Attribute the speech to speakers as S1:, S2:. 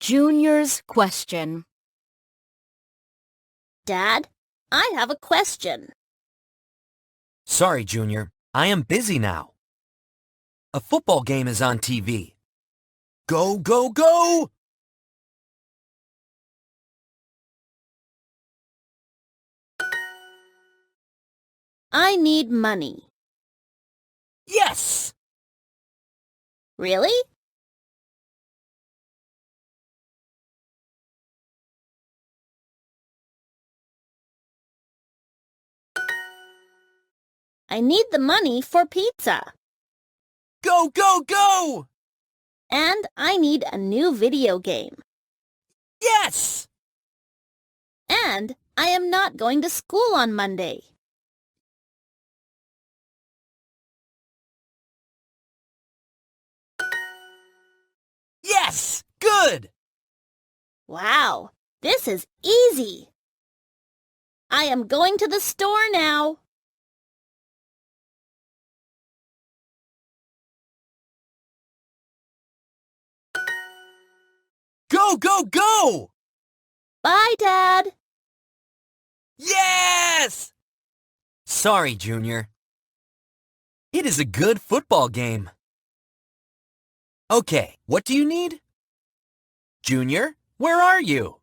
S1: Junior's question.
S2: Dad, I have a question.
S3: Sorry, Junior. I am busy now. A football game is on TV. Go, go, go!
S2: I need money.
S3: Yes!
S2: Really? I need the money for pizza.
S3: Go, go, go!
S2: And I need a new video game.
S3: Yes!
S2: And I am not going to school on Monday.
S3: Yes! Good!
S2: Wow, this is easy. I am going to the store now.
S3: Go, go, go!
S2: Bye, Dad.
S3: Yes! Sorry, Junior. It is a good football game. Okay, what do you need? Junior, where are you?